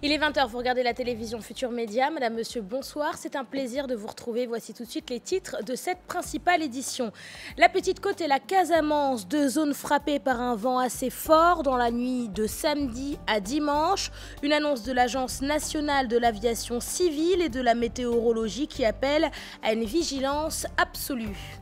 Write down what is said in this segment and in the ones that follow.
Il est 20h, vous regardez la télévision Futur Média. Madame, monsieur, bonsoir. C'est un plaisir de vous retrouver. Voici tout de suite les titres de cette principale édition. La Petite Côte et la Casamance, deux zones frappées par un vent assez fort dans la nuit de samedi à dimanche. Une annonce de l'Agence nationale de l'aviation civile et de la météorologie qui appelle à une vigilance absolue.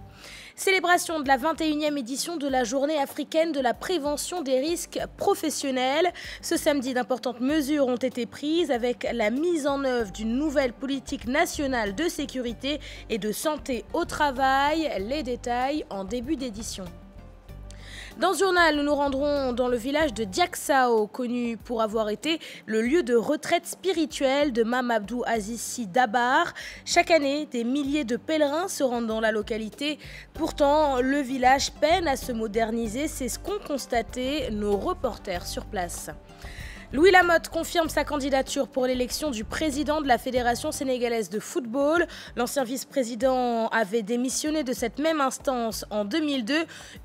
Célébration de la 21e édition de la Journée africaine de la prévention des risques professionnels. Ce samedi, d'importantes mesures ont été prises avec la mise en œuvre d'une nouvelle politique nationale de sécurité et de santé au travail. Les détails en début d'édition. Dans ce journal, nous nous rendrons dans le village de Diacksao, connu pour avoir été le lieu de retraite spirituelle de Mame Abdou Aziz Sy Dabakh. Chaque année, des milliers de pèlerins se rendent dans la localité. Pourtant, le village peine à se moderniser, c'est ce qu'ont constaté nos reporters sur place. Louis Lamotte confirme sa candidature pour l'élection du président de la Fédération sénégalaise de football. L'ancien vice-président avait démissionné de cette même instance en 2002.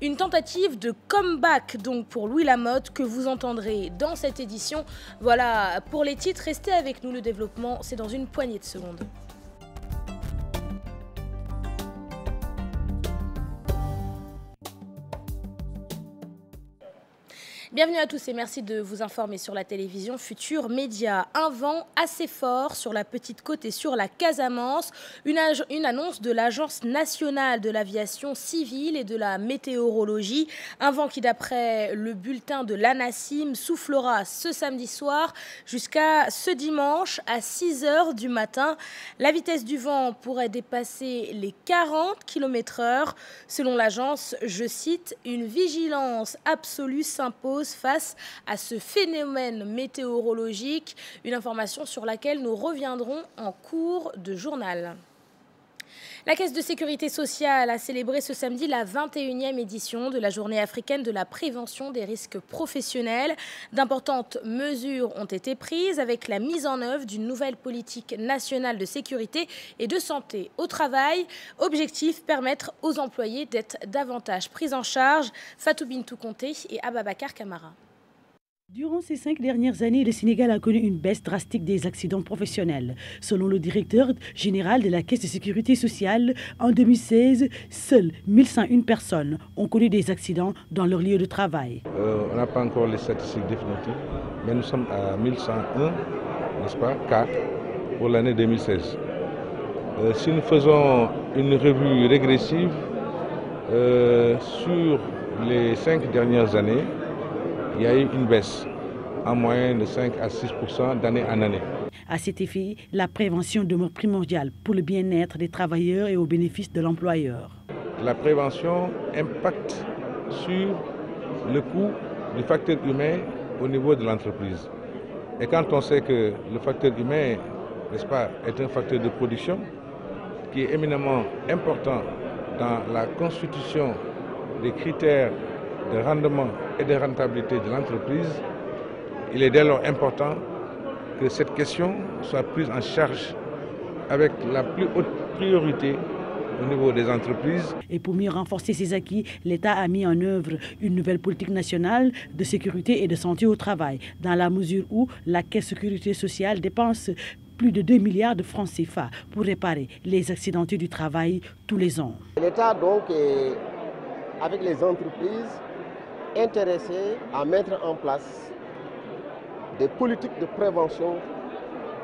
Une tentative de comeback donc pour Louis Lamotte que vous entendrez dans cette édition. Voilà pour les titres, restez avec nous, le développement c'est dans une poignée de secondes. Bienvenue à tous et merci de vous informer sur la télévision Futur Média. Un vent assez fort sur la Petite Côte et sur la Casamance. Une annonce de l'Agence nationale de l'aviation civile et de la météorologie. Un vent qui, d'après le bulletin de l'ANACIM, soufflera ce samedi soir jusqu'à ce dimanche à 6h du matin. La vitesse du vent pourrait dépasser les 40 km/h. Selon l'agence, je cite, une vigilance absolue s'impose face à ce phénomène météorologique, une information sur laquelle nous reviendrons en cours de journal. La Caisse de sécurité sociale a célébré ce samedi la 21e édition de la Journée africaine de la prévention des risques professionnels. D'importantes mesures ont été prises avec la mise en œuvre d'une nouvelle politique nationale de sécurité et de santé au travail. Objectif, permettre aux employés d'être davantage pris en charge. Fatou Bintou Conté et Ababakar Kamara. Durant ces 5 dernières années, le Sénégal a connu une baisse drastique des accidents professionnels. Selon le directeur général de la Caisse de sécurité sociale, en 2016, seules 1101 personnes ont connu des accidents dans leur lieu de travail. On n'a pas encore les statistiques définitives, mais nous sommes à 1101, n'est-ce pas, cas pour l'année 2016. Si nous faisons une revue régressive sur les 5 dernières années, il y a eu une baisse en moyenne de 5 à 6% d'année en année. À cet effet, la prévention demeure primordiale pour le bien-être des travailleurs et au bénéfice de l'employeur. La prévention impacte sur le coût du facteur humain au niveau de l'entreprise. Et quand on sait que le facteur humain, n'est-ce pas, est un facteur de production qui est éminemment important dans la constitution des critères de rendement et de rentabilité de l'entreprise, il est dès lors important que cette question soit prise en charge avec la plus haute priorité au niveau des entreprises. Et pour mieux renforcer ces acquis, l'État a mis en œuvre une nouvelle politique nationale de sécurité et de santé au travail, dans la mesure où la Caisse de sécurité sociale dépense plus de 2 milliards de francs CFA pour réparer les accidentés du travail tous les ans. L'État donc est, avec les entreprises, intéressé à mettre en place des politiques de prévention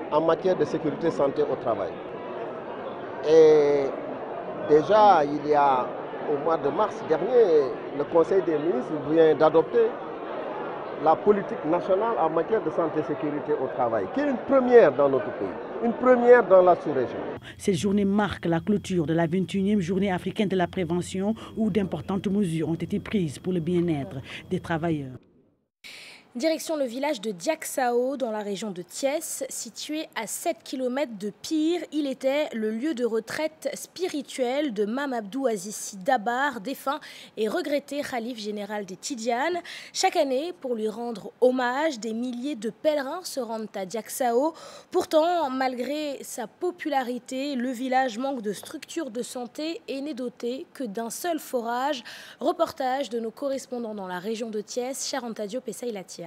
en matière de sécurité santé au travail. Et déjà, il y a au mois de mars dernier, le Conseil des ministres vient d'adopter la politique nationale en matière de santé et sécurité au travail, qui est une première dans notre pays, une première dans la sous-région. Cette journée marque la clôture de la 21e journée africaine de la prévention où d'importantes mesures ont été prises pour le bien-être des travailleurs. Direction le village de Diacksao dans la région de Thiès, situé à 7 km de Pire. Il était le lieu de retraite spirituelle de Mame Abdou Aziz Sy Dabakh, défunt et regretté khalife général des Tidjanes. Chaque année, pour lui rendre hommage, des milliers de pèlerins se rendent à Diacksao. Pourtant, malgré sa popularité, le village manque de structures de santé et n'est doté que d'un seul forage. Reportage de nos correspondants dans la région de Thiès, Charanta Diop et Saïla Thier.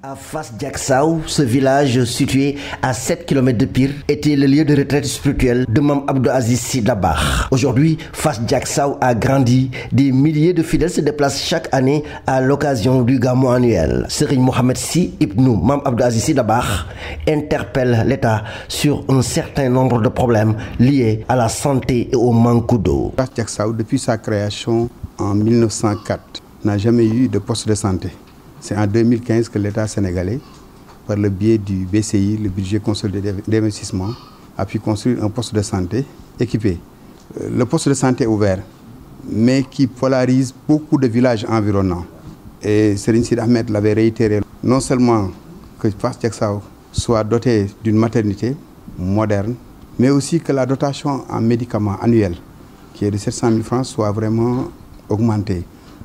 À Fass Diacksao, ce village situé à 7 km de Pire était le lieu de retraite spirituelle de Mame Abdou Aziz Sy Dabakh. Aujourd'hui, Fass Diacksao a grandi. Des milliers de fidèles se déplacent chaque année à l'occasion du Gamou annuel. Serigne Mohamed Sy Ibnou Mame Abdou Aziz Sy Dabakh interpelle l'État sur un certain nombre de problèmes liés à la santé et au manque d'eau. Fass Diacksao, depuis sa création en 1904, n'a jamais eu de poste de santé. C'est en 2015 que l'État sénégalais, par le biais du BCI, le budget consolidé d'investissement, a pu construire un poste de santé équipé. Le poste de santé est ouvert, mais qui polarise beaucoup de villages environnants. Et Serigne Sidi Ahmed l'avait réitéré, non seulement que Fass Diacksao soit doté d'une maternité moderne, mais aussi que la dotation en médicaments annuels, qui est de 700 000 francs, soit vraiment augmentée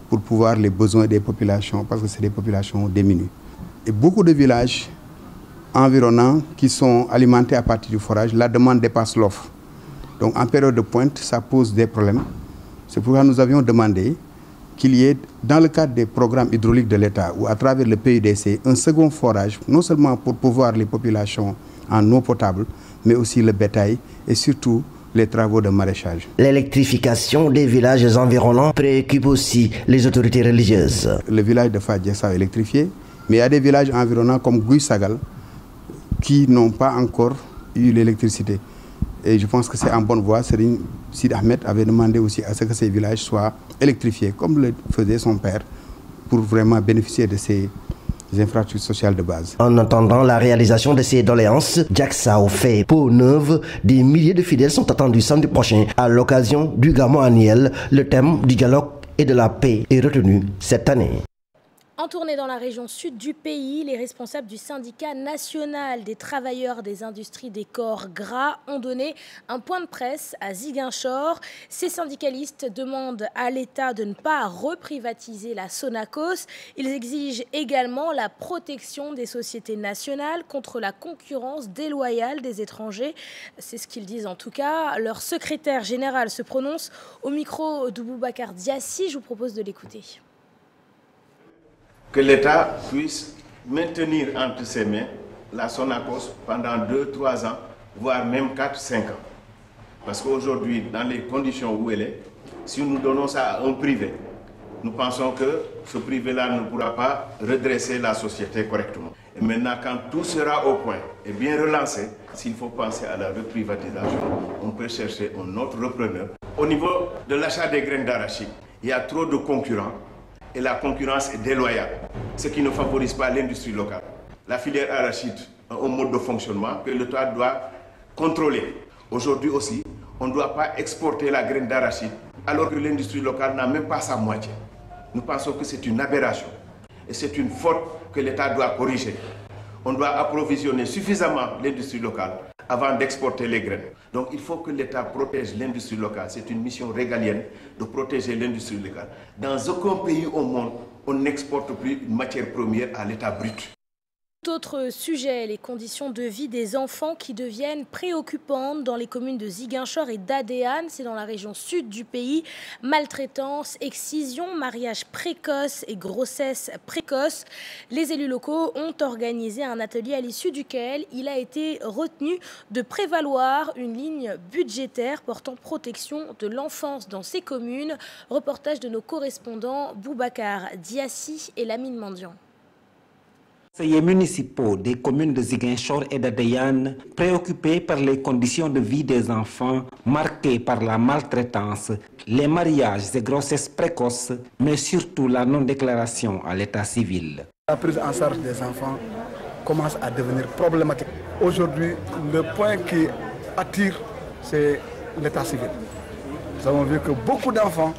pour pouvoir les besoins des populations, parce que c'est des populations démunies. Et beaucoup de villages environnants qui sont alimentés à partir du forage, la demande dépasse l'offre. Donc en période de pointe, ça pose des problèmes. C'est pourquoi nous avions demandé qu'il y ait, dans le cadre des programmes hydrauliques de l'État ou à travers le PUDC, un second forage, non seulement pour pouvoir les populations en eau potable, mais aussi le bétail et surtout les travaux de maraîchage. L'électrification des villages environnants préoccupe aussi les autorités religieuses. Le village de Fass Diacksao est électrifié, mais il y a des villages environnants comme Guy Sagal qui n'ont pas encore eu l'électricité. Et je pense que c'est en bonne voie. Serigne Sidi Ahmed avait demandé aussi à ce que ces villages soient électrifiés, comme le faisait son père, pour vraiment bénéficier de ces infrastructures sociales de base. En attendant la réalisation de ces doléances, Diacksao fait peau neuve. Des milliers de fidèles sont attendus samedi prochain à l'occasion du Gamou annuel. Le thème du dialogue et de la paix est retenu cette année. En tournée dans la région sud du pays, les responsables du syndicat national des travailleurs des industries des corps gras ont donné un point de presse à Ziguinchor. Ces syndicalistes demandent à l'État de ne pas reprivatiser la Sonacos. Ils exigent également la protection des sociétés nationales contre la concurrence déloyale des étrangers. C'est ce qu'ils disent en tout cas. Leur secrétaire général se prononce au micro de Boubacar Diassi. Je vous propose de l'écouter. Que l'État puisse maintenir entre ses mains la Sonacos pendant 2-3 ans, voire même 4-5 ans. Parce qu'aujourd'hui, dans les conditions où elle est, si nous donnons ça à un privé, nous pensons que ce privé-là ne pourra pas redresser la société correctement. Et maintenant, quand tout sera au point et bien relancé, s'il faut penser à la reprivatisation, on peut chercher un autre repreneur. Au niveau de l'achat des graines d'arachide, il y a trop de concurrents. Et la concurrence est déloyale, ce qui ne favorise pas l'industrie locale. La filière arachide a un mode de fonctionnement que l'État doit contrôler. Aujourd'hui aussi, on ne doit pas exporter la graine d'arachide alors que l'industrie locale n'a même pas sa moitié. Nous pensons que c'est une aberration et c'est une faute que l'État doit corriger. On doit approvisionner suffisamment l'industrie locale avant d'exporter les graines. Donc il faut que l'État protège l'industrie locale. C'est une mission régalienne de protéger l'industrie locale. Dans aucun pays au monde, on n'exporte plus une matière première à l'état brut. Autre sujet, les conditions de vie des enfants qui deviennent préoccupantes dans les communes de Ziguinchor et d'Adéane. C'est dans la région sud du pays. Maltraitance, excision, mariage précoce et grossesse précoce. Les élus locaux ont organisé un atelier à l'issue duquel il a été retenu de prévaloir une ligne budgétaire portant protection de l'enfance dans ces communes. Reportage de nos correspondants Boubacar Diassi et Lamine Mandian. Conseillers municipaux des communes de Ziguinchor et d'Adéane, préoccupés par les conditions de vie des enfants marquées par la maltraitance, les mariages et grossesses précoces, mais surtout la non-déclaration à l'état civil. La prise en charge des enfants commence à devenir problématique. Aujourd'hui, le point qui attire, c'est l'état civil. Nous avons vu que beaucoup d'enfants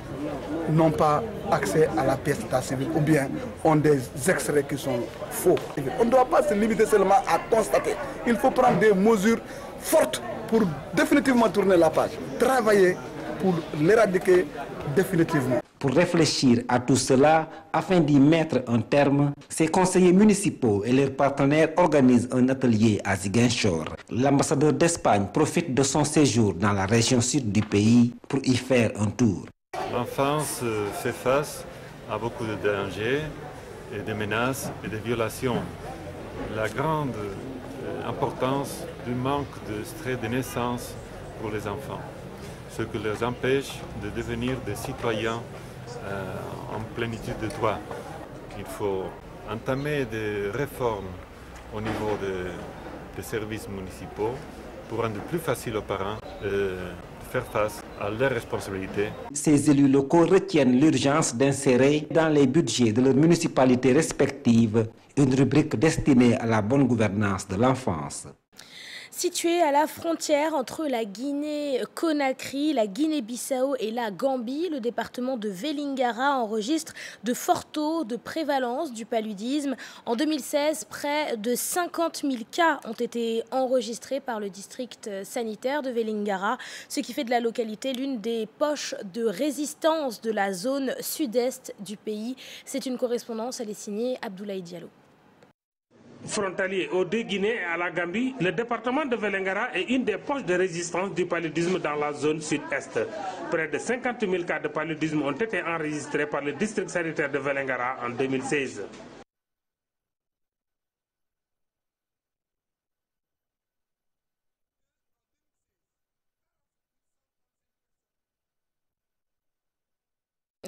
n'ont pas accès à la pièce d'état civil ou bien ont des extraits qui sont faux. On ne doit pas se limiter seulement à constater. Il faut prendre des mesures fortes pour définitivement tourner la page. Travailler pour l'éradiquer définitivement. Pour réfléchir à tout cela, afin d'y mettre un terme, ces conseillers municipaux et leurs partenaires organisent un atelier à Ziguinchor. L'ambassadeur d'Espagne profite de son séjour dans la région sud du pays pour y faire un tour. L'enfance fait face à beaucoup de dangers et des menaces et des violations. La grande importance du manque de stress de naissance pour les enfants, ce qui les empêche de devenir des citoyens en plénitude de droits. Il faut entamer des réformes au niveau des services municipaux pour rendre plus facile aux parents de faire face à leurs responsabilités. Ces élus locaux retiennent l'urgence d'insérer dans les budgets de leurs municipalités respectives une rubrique destinée à la bonne gouvernance de l'enfance. Situé à la frontière entre la Guinée-Conakry, la Guinée-Bissau et la Gambie, le département de Vélingara enregistre de forts taux de prévalence du paludisme. En 2016, près de 50 000 cas ont été enregistrés par le district sanitaire de Vélingara, ce qui fait de la localité l'une des poches de résistance de la zone sud-est du pays. C'est une correspondance, elle est signée Abdoulaye Diallo. Frontalier aux deux Guinées et à la Gambie, le département de Vélingara est une des poches de résistance du paludisme dans la zone sud-est. Près de 50 000 cas de paludisme ont été enregistrés par le district sanitaire de Vélingara en 2016.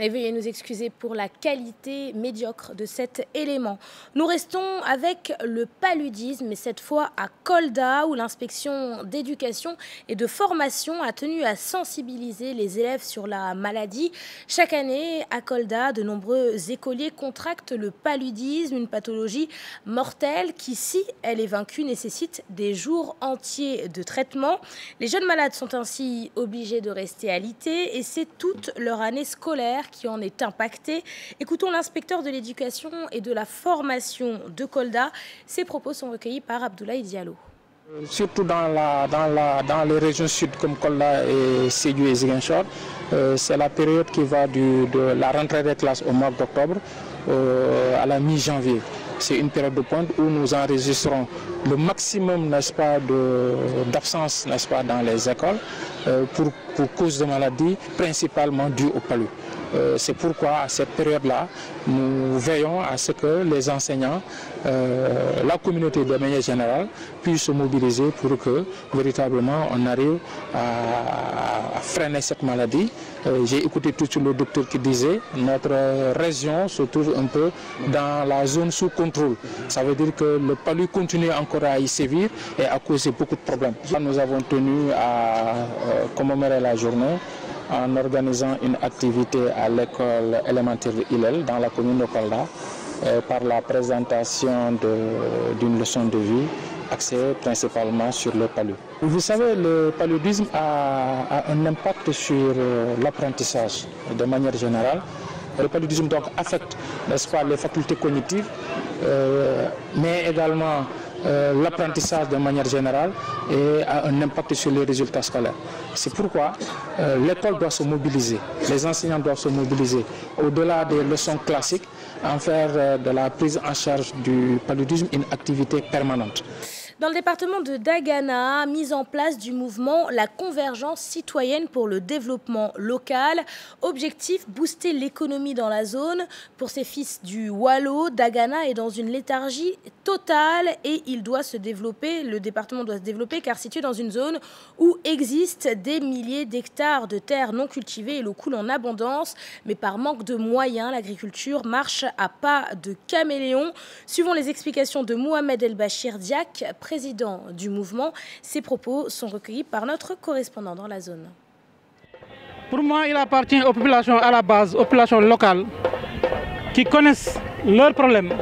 Et veuillez nous excuser pour la qualité médiocre de cet élément. Nous restons avec le paludisme, mais cette fois à Kolda, où l'inspection d'éducation et de formation a tenu à sensibiliser les élèves sur la maladie. Chaque année, à Kolda, de nombreux écoliers contractent le paludisme, une pathologie mortelle qui, si elle est vaincue, nécessite des jours entiers de traitement. Les jeunes malades sont ainsi obligés de rester alités et c'est toute leur année scolaire qui en est impactée. Écoutons l'inspecteur de l'éducation et de la formation de Kolda. Ses propos sont recueillis par Abdoulaye Diallo. Surtout dans les régions sud comme Kolda et Sédhiou et Ziguinchor, c'est la période qui va de la rentrée des classes au mois d'octobre à la mi-janvier. C'est une période de pointe où nous enregistrons le maximum, n'est-ce pas, d'absence, n'est-ce pas, dans les écoles pour cause de maladies principalement dues au palu. C'est pourquoi à cette période-là, nous veillons à ce que les enseignants, la communauté de manière générale, puissent se mobiliser pour que véritablement on arrive à freiner cette maladie. J'ai écouté tout de suite le docteur qui disait que notre région se trouve un peu dans la zone sous contrôle. Ça veut dire que le palu continue encore à y sévir et à causer beaucoup de problèmes. Nous avons tenu à commémorer la journée en organisant une activité à l'école élémentaire de Hillel dans la commune de Kolda par la présentation d'une leçon de vie axée principalement sur le palu. Vous savez, le paludisme a un impact sur l'apprentissage de manière générale. Le paludisme donc affecte, n'est-ce pas, les facultés cognitives, mais également l'apprentissage de manière générale et a un impact sur les résultats scolaires. C'est pourquoi l'école doit se mobiliser, les enseignants doivent se mobiliser au-delà des leçons classiques, en faire de la prise en charge du paludisme une activité permanente. Dans le département de Dagana, mise en place du mouvement La Convergence citoyenne pour le développement local. Objectif, booster l'économie dans la zone. Pour ces fils du Wallo, Dagana est dans une léthargie totale et il doit se développer, le département doit se développer car situé dans une zone où existent des milliers d'hectares de terres non cultivées et l'eau coule en abondance. Mais par manque de moyens, l'agriculture marche à pas de caméléon. Suivant les explications de Mohamed El Bachir Diak, président du mouvement. Ces propos sont recueillis par notre correspondant dans la zone. Pour moi, il appartient aux populations à la base, aux populations locales, qui connaissent leurs problèmes,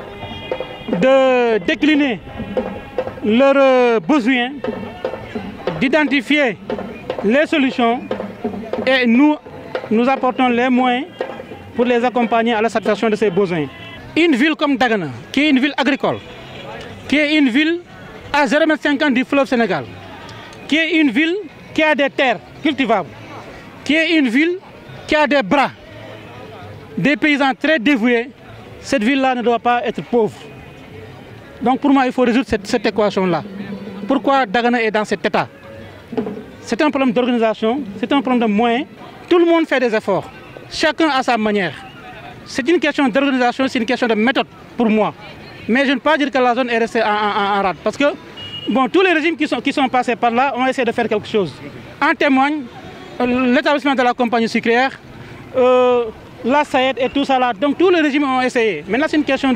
de décliner leurs besoins, d'identifier les solutions et nous apportons les moyens pour les accompagner à la satisfaction de ces besoins. Une ville comme Dagana, qui est une ville agricole, qui est une ville à 0,50 m du fleuve Sénégal, qui est une ville qui a des terres cultivables, qui est une ville qui a des bras, des paysans très dévoués, cette ville-là ne doit pas être pauvre. Donc pour moi, il faut résoudre cette équation-là. Pourquoi Dagana est dans cet état? C'est un problème d'organisation, c'est un problème de moyens. Tout le monde fait des efforts, chacun à sa manière. c'est une question d'organisation, c'est une question de méthode pour moi. Mais je ne peux pas dire que la zone est restée en rade. Parce que bon, tous les régimes qui sont passés par là ont essayé de faire quelque chose. En témoigne l'établissement de la compagnie sucrière, la SAED et tout ça là. Donc tous les régimes ont essayé. Maintenant, c'est une question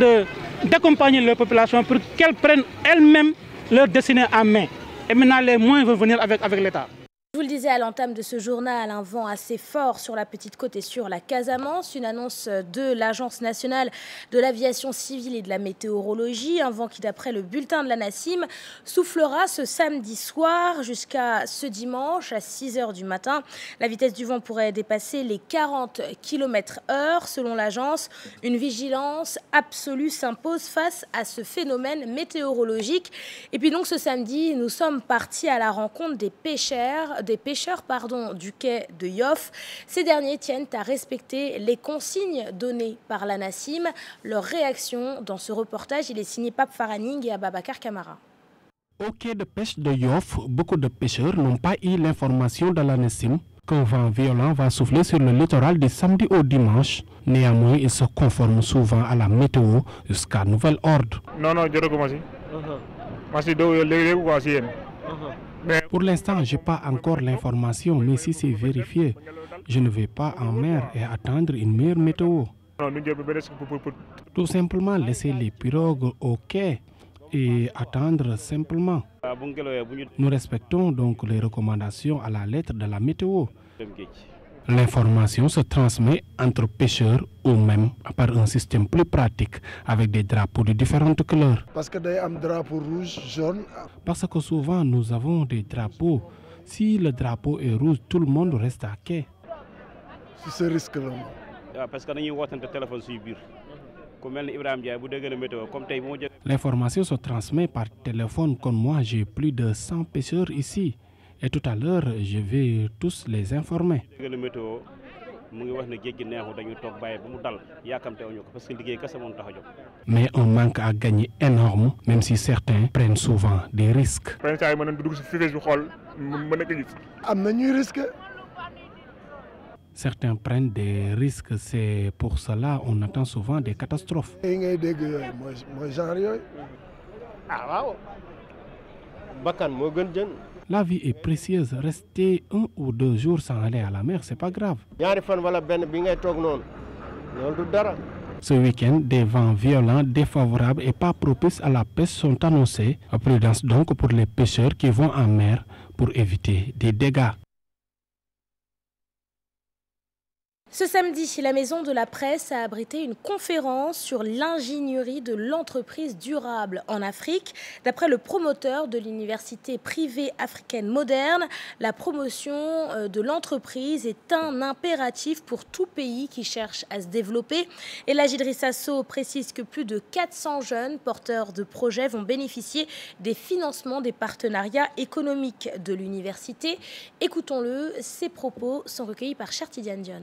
d'accompagner les populations pour qu'elles prennent elles-mêmes leur destinée en main. Et maintenant, les moyens vont venir avec l'État. Je vous le disais à l'entame de ce journal, un vent assez fort sur la Petite Côte et sur la Casamance. Une annonce de l'Agence nationale de l'aviation civile et de la météorologie. Un vent qui, d'après le bulletin de la NACIM, soufflera ce samedi soir jusqu'à ce dimanche à 6 h du matin. La vitesse du vent pourrait dépasser les 40 km/h. Selon l'agence, une vigilance absolue s'impose face à ce phénomène météorologique. Et puis donc ce samedi, nous sommes partis à la rencontre des pêcheurs du quai de Yoff. Ces derniers tiennent à respecter les consignes données par la NACIM. Leur réaction dans ce reportage, il est signé Pape Faraning et Ababacar Camara. Au quai de pêche de Yoff, beaucoup de pêcheurs n'ont pas eu l'information de la NACIM qu'un vent violent va souffler sur le littoral du samedi au dimanche. Néanmoins, ils se conforment souvent à la météo jusqu'à nouvel ordre. Non, je recommence. Pour l'instant, je n'ai pas encore l'information, mais si c'est vérifié, je ne vais pas en mer et attendre une meilleure météo. Tout simplement laisser les pirogues au quai et attendre simplement. Nous respectons donc les recommandations à la lettre de la météo. L'information se transmet entre pêcheurs ou même par un système plus pratique avec des drapeaux de différentes couleurs. Parce que y a un drapeau rouge, jaune. Parce que souvent nous avons des drapeaux. Si le drapeau est rouge, tout le monde reste à quai. Si ce risque-là. Parce que nous avons un téléphone sur le L'information se transmet par téléphone. Comme moi, j'ai plus de 100 pêcheurs ici. Et tout à l'heure, je vais tous les informer. Mais on manque à gagner énorme, même si certains prennent souvent des risques. Certains prennent des risques, c'est pour cela qu'on attend souvent des catastrophes. La vie est précieuse. Rester 1 ou 2 jours sans aller à la mer, c'est pas grave. Ce week-end, des vents violents, défavorables et pas propices à la pêche sont annoncés. Prudence donc pour les pêcheurs qui vont en mer pour éviter des dégâts. Ce samedi, la Maison de la Presse a abrité une conférence sur l'ingénierie de l'entreprise durable en Afrique. D'après le promoteur de l'université privée africaine moderne, la promotion de l'entreprise est un impératif pour tout pays qui cherche à se développer. Et la Idrissa Sow précise que plus de 400 jeunes porteurs de projets vont bénéficier des financements des partenariats économiques de l'université. Écoutons-le, ses propos sont recueillis par Chertidiane Dion.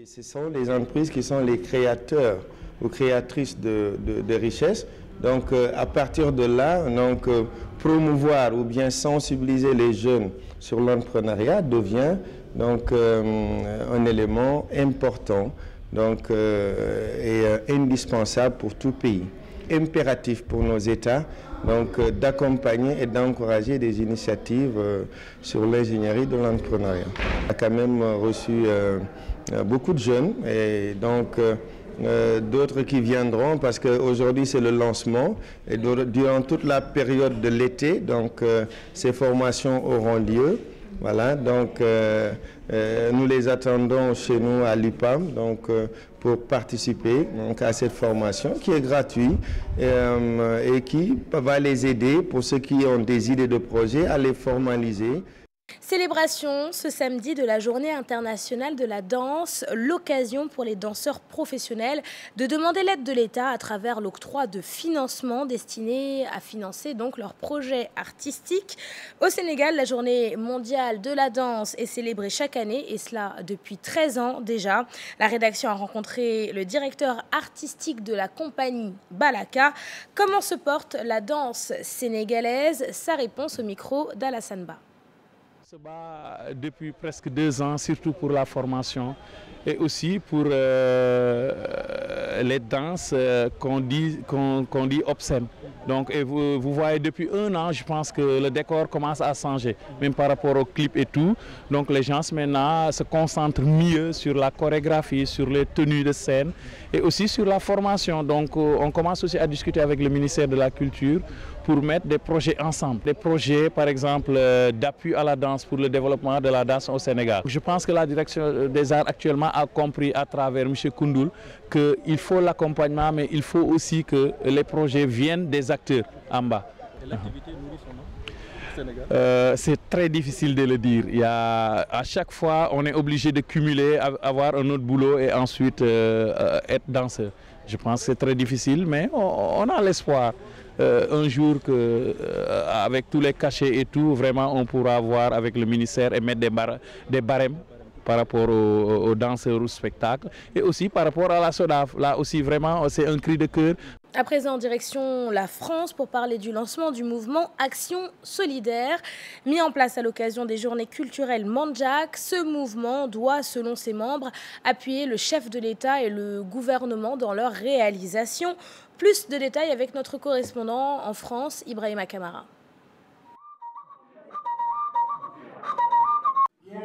Ce sont les entreprises qui sont les créateurs ou créatrices de richesses. Donc à partir de là, promouvoir ou bien sensibiliser les jeunes sur l'entrepreneuriat devient donc un élément important et indispensable pour tout pays. Impératif pour nos États d'accompagner et d'encourager des initiatives sur l'ingénierie de l'entrepreneuriat. On a quand même reçu beaucoup de jeunes et donc d'autres qui viendront parce qu'aujourd'hui c'est le lancement et durant toute la période de l'été, ces formations auront lieu. Voilà, donc nous les attendons chez nous à l'UPAM pour participer à cette formation qui est gratuite et qui va les aider pour ceux qui ont des idées de projet à les formaliser. Célébration ce samedi de la Journée internationale de la danse, l'occasion pour les danseurs professionnels de demander l'aide de l'État à travers l'octroi de financements destinés à financer donc leurs projets artistiques. Au Sénégal, la Journée mondiale de la danse est célébrée chaque année et cela depuis 13 ans déjà. La rédaction a rencontré le directeur artistique de la compagnie Balaka. Comment se porte la danse sénégalaise? Sa réponse au micro d'Alassane Ba. se bat depuis presque 2 ans, surtout pour la formation et aussi pour les danses qu'on dit obscènes. Donc, et vous voyez, depuis 1 an, je pense que le décor commence à changer, même par rapport au clip et tout. Donc les gens maintenant se concentrent mieux sur la chorégraphie, sur les tenues de scène et aussi sur la formation. Donc on commence aussi à discuter avec le ministère de la Culture pour mettre des projets ensemble. Des projets, par exemple, d'appui à la danse pour le développement de la danse au Sénégal. Je pense que la direction des arts actuellement a compris à travers M. Koundoul qu'il faut l'accompagnement, mais il faut aussi que les projets viennent des acteurs en bas. L'activité nourrit son nom? C'est très difficile de le dire. À chaque fois, on est obligé de cumuler, avoir un autre boulot et ensuite être danseur. Je pense que c'est très difficile, mais on a l'espoir. Un jour avec tous les cachets et tout, vraiment on pourra voir avec le ministère et mettre des barèmes par rapport aux danseurs au spectacle et aussi par rapport à la SODAV. Là aussi vraiment c'est un cri de cœur. À présent, en direction la France pour parler du lancement du mouvement Action Solidaire. Mis en place à l'occasion des journées culturelles Mandjak, ce mouvement doit, selon ses membres, appuyer le chef de l'État et le gouvernement dans leur réalisation. Plus de détails avec notre correspondant en France, Ibrahima Kamara.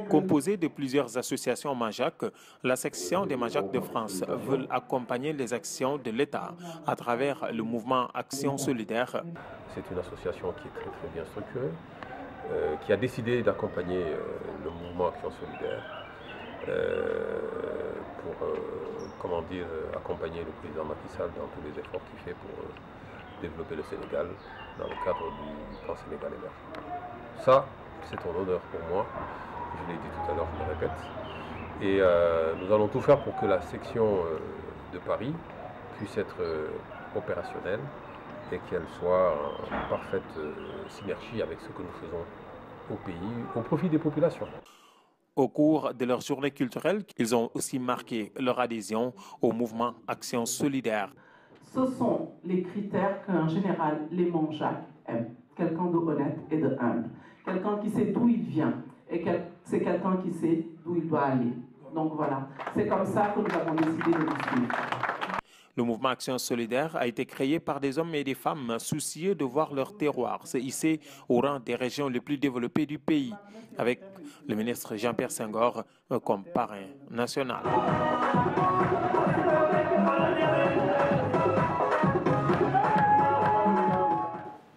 Composée de plusieurs associations Mandjak, la section des Mandjak de France veut accompagner les actions de l'État à travers le mouvement Action Solidaire. C'est une association qui est très bien structurée, qui a décidé d'accompagner le mouvement Action Solidaire pour accompagner le président Macky Sall dans tous les efforts qu'il fait pour développer le Sénégal dans le cadre du plan Sénégal émergent. Ça, c'est un honneur pour moi. Je l'ai dit tout à l'heure, je le répète. Et nous allons tout faire pour que la section de Paris puisse être opérationnelle et qu'elle soit en parfaite synergie avec ce que nous faisons au pays, au profit des populations. Au cours de leur journée culturelle, ils ont aussi marqué leur adhésion au mouvement Action Solidaire. Ce sont les critères qu'en général les Mandjak aiment. Quelqu'un de honnête et de humble. Quelqu'un qui sait d'où il vient. Et c'est quelqu'un qui sait d'où il doit aller. Donc voilà, c'est comme ça que nous avons décidé de le suivre. Le mouvement Action Solidaire a été créé par des hommes et des femmes soucieux de voir leur terroir se hisser au rang des régions les plus développées du pays, avec le ministre Jean-Pierre Senghor comme parrain national.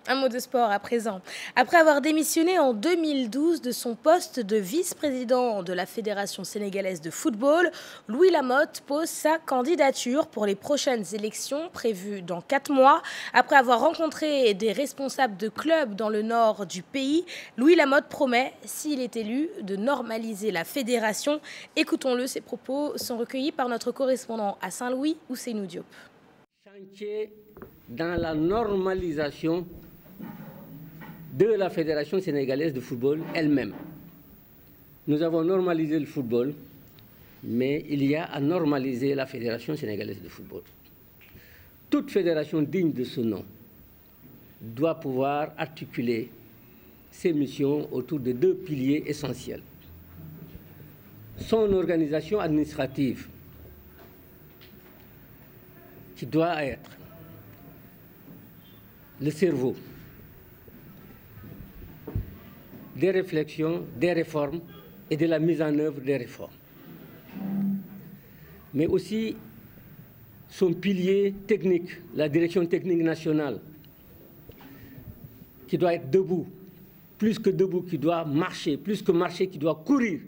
Un mot de sport à présent. Après avoir démissionné en 2012 de son poste de vice-président de la Fédération sénégalaise de football, Louis Lamotte pose sa candidature pour les prochaines élections prévues dans 4 mois. Après avoir rencontré des responsables de clubs dans le nord du pays, Louis Lamotte promet, s'il est élu, de normaliser la fédération. Écoutons-le, ses propos sont recueillis par notre correspondant à Saint-Louis, Ousseynou Diop. Chantier dans la normalisation de la Fédération sénégalaise de football elle-même. Nous avons normalisé le football, mais il y a à normaliser la Fédération sénégalaise de football. Toute fédération digne de ce nom doit pouvoir articuler ses missions autour de 2 piliers essentiels. Son organisation administrative, qui doit être le cerveau des réflexions, des réformes et de la mise en œuvre des réformes. Mais aussi son pilier technique, la direction technique nationale, qui doit être debout, plus que debout, qui doit marcher, plus que marcher, qui doit courir.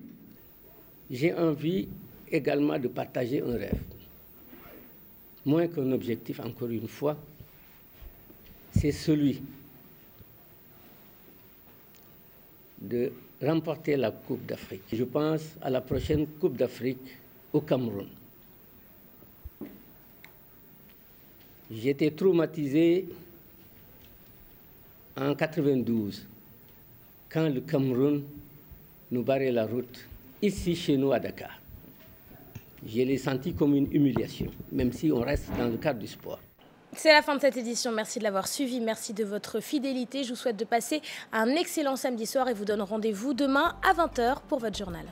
J'ai envie également de partager un rêve. Moins qu'un objectif, encore une fois, c'est celui de remporter la Coupe d'Afrique. Je pense à la prochaine Coupe d'Afrique au Cameroun. J'ai été traumatisé en 1992, quand le Cameroun nous barrait la route, ici chez nous à Dakar. Je l'ai senti comme une humiliation, même si on reste dans le cadre du sport. C'est la fin de cette édition. Merci de l'avoir suivi. Merci de votre fidélité. Je vous souhaite de passer un excellent samedi soir et vous donne rendez-vous demain à 20h pour votre journal.